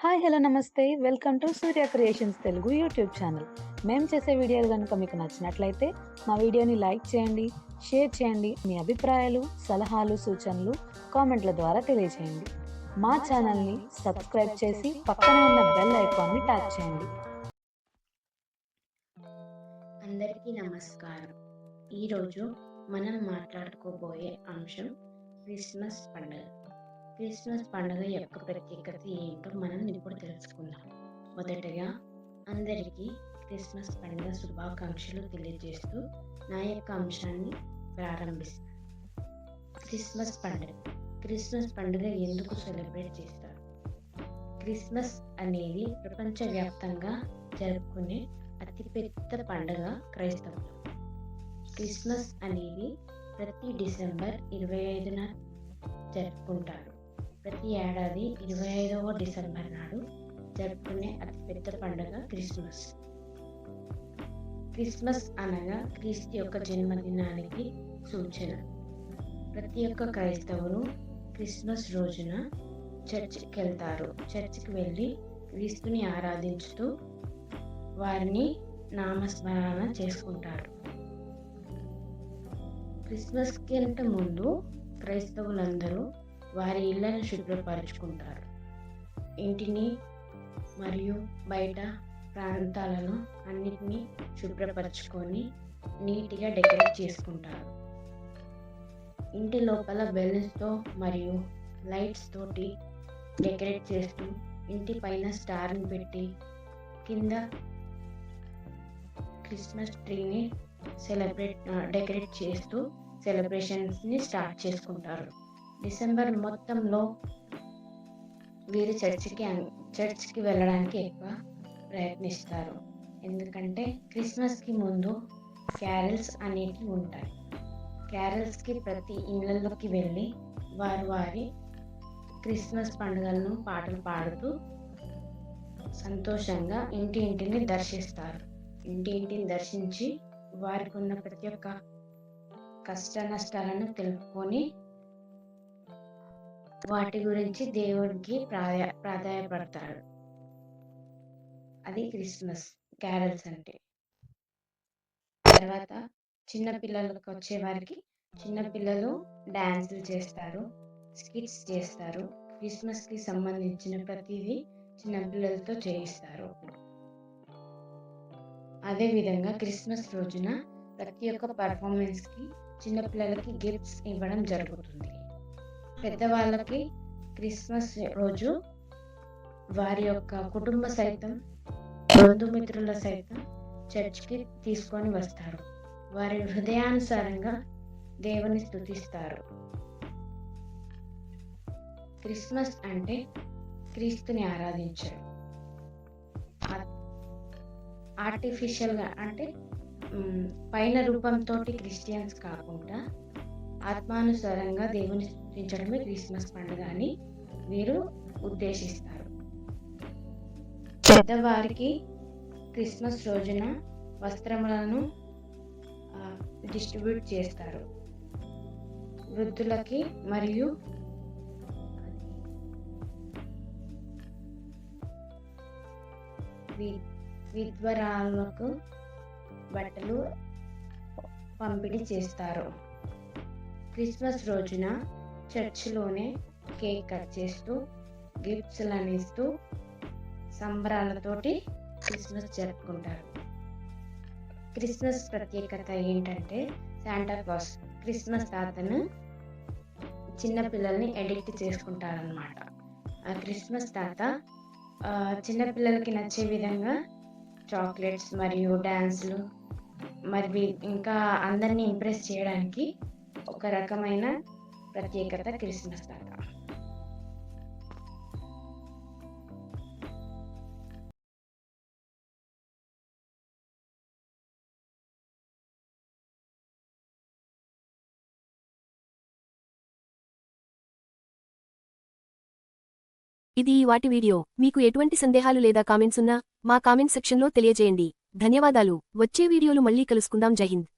Hi hello నమస్తే welcome to Surya creations Telugu YouTube channel. మేము చేసే వీడియోలు కనుక మీకు నచ్చినట్లయితే మా వీడియోని లైక్ చేయండి, షేర్ చేయండి. మీ అభిప్రాయాలు, సలహాలు, సూచనలు కామెంట్ల ద్వారా తెలియజేయండి. మా ఛానల్ని సబ్స్క్రైబ్ చేసి పక్కనే ఉన్న బెల్ ఐకాన్ని ట్యాప్ చేయండి. అందరికీ నమస్కారం. ఈరోజు మనం మాట్లాడుకోబోయే అంశం క్రిస్మస్ పండుగ. క్రిస్మస్ పండుగ యొక్క ప్రత్యేకత ఏంటో మనం ఇప్పుడు తెలుసుకుందాం. మొదటగా అందరికీ క్రిస్మస్ పండుగ శుభాకాంక్షలు తెలియజేస్తూ నా యొక్క అంశాన్ని ప్రారంభిస్తాను. క్రిస్మస్ పండుగ. క్రిస్మస్ పండుగ ఎందుకు సెలబ్రేట్ చేస్తారు? క్రిస్మస్ అనేది ప్రపంచవ్యాప్తంగా జరుపుకునే అతిపెద్ద పండుగ క్రైస్తవులు. క్రిస్మస్ అనేది ప్రతి డిసెంబర్ 25న జరుపుకుంటారు. ప్రతి ఏడాది 25వ డిసెంబర్ నాడు జరుపుకునే అతిపెద్ద పండుగ క్రిస్మస్. క్రిస్మస్ అనగా క్రీస్తు యొక్క జన్మదినానికి సూచన. ప్రతి ఒక్క క్రైస్తవులు క్రిస్మస్ రోజున చర్చికి వెళ్తారు. చర్చికి వెళ్ళి క్రీస్తుని ఆరాధించుతూ వారిని నామస్మరణ చేసుకుంటారు. క్రిస్మస్ కంటే ముందు క్రైస్తవులందరూ వారి ఇళ్లను శుభ్రపరుచుకుంటారు. ఇంటిని మరియు బయట ప్రాంతాలను అన్నిటినీ శుభ్రపరచుకొని నీట్గా డెకరేట్ చేసుకుంటారు. ఇంటి లోపల బెలూన్స్తో మరియు లైట్స్ తోటి డెకరేట్ చేస్తూ ఇంటి పైన స్టార్ని పెట్టి కింద క్రిస్మస్ ట్రీని డెకరేట్ చేస్తూ సెలబ్రేషన్స్ని స్టార్ట్ చేసుకుంటారు. డిసెంబర్ మొత్తంలో వీరు చర్చ్కి వెళ్ళడానికి ఎక్కువ ప్రయత్నిస్తారు. ఎందుకంటే క్రిస్మస్కి ముందు క్యారల్స్ అనేవి ఉంటాయి. క్యారల్స్కి ప్రతి ఇళ్ళల్లోకి వెళ్ళి వారి క్రిస్మస్ పండుగలను పాటలు పాడుతూ సంతోషంగా ఇంటిని దర్శిస్తారు. ఇంటిని దర్శించి వారికి ఉన్న ప్రతి ఒక్క కష్ట నష్టాలను తెలుపుకొని వాటి గురించి దేవుడికి ప్రాధాయపడతారు. అది క్రిస్మస్ క్యారల్స్ అంటే. తర్వాత చిన్నపిల్లలకు వచ్చే వారికి చిన్నపిల్లలు డాన్సులు చేస్తారు, స్కిట్స్ చేస్తారు. క్రిస్మస్కి సంబంధించిన ప్రతిదీ చిన్నపిల్లలతో చేయిస్తారు. అదేవిధంగా క్రిస్మస్ రోజున ప్రతి ఒక్క పర్ఫార్మెన్స్కి చిన్నపిల్లలకి గిఫ్ట్స్ ఇవ్వడం జరుగుతుంది. పెద్దవాళ్ళకి క్రిస్మస్ రోజు వారి యొక్క కుటుంబ సైతం, బంధుమిత్రుల సైతం చర్చ్కి తీసుకొని వస్తారు. వారి హృదయానుసారంగా దేవుని స్తుతిస్తారు. క్రిస్మస్ అంటే క్రీస్తుని ఆరాధించడం. ఆర్టిఫిషియల్గా అంటే పైన రూపంతో క్రిస్టియన్స్ కాకుండా ఆత్మానుసారంగా దేవుని స్తుతించడమే క్రిస్మస్ పండుగ అని వీరు ఉద్దేశిస్తారు. పెద్దవారికి క్రిస్మస్ రోజున వస్త్రములను డిస్ట్రిబ్యూట్ చేస్తారు. వృద్ధులకి మరియు విధ్వరాలకు బట్టలు పంపిణీ చేస్తారు. క్రిస్మస్ రోజున చర్చిలోనే కేక్ కట్ చేస్తూ గిఫ్ట్స్లను ఇస్తూ సంబరాలతోటి క్రిస్మస్ జరుపుకుంటారు. క్రిస్మస్ ప్రత్యేకత ఏంటంటే శాంటా క్లాస్ క్రిస్మస్ తాతను చిన్నపిల్లల్ని ఎడిక్ట్ చేసుకుంటారనమాట. ఆ క్రిస్మస్ తాత చిన్నపిల్లలకి నచ్చే విధంగా చాక్లెట్స్ మరియు డ్యాన్సులు మరి ఇంకా అందరినీ ఇంప్రెస్ చేయడానికి ఒక రకమైన ప్రత్యేకత క్రిస్మస్ తాత. ఇది వాటి వీడియో. మీకు ఎటువంటి సందేహాలు లేదా కామెంట్స్ ఉన్నా మా కామెంట్ సెక్షన్లో తెలియజేయండి. ధన్యవాదాలు. వచ్చే వీడియోలు మళ్ళీ కలుసుకుందాం. జై హింద్.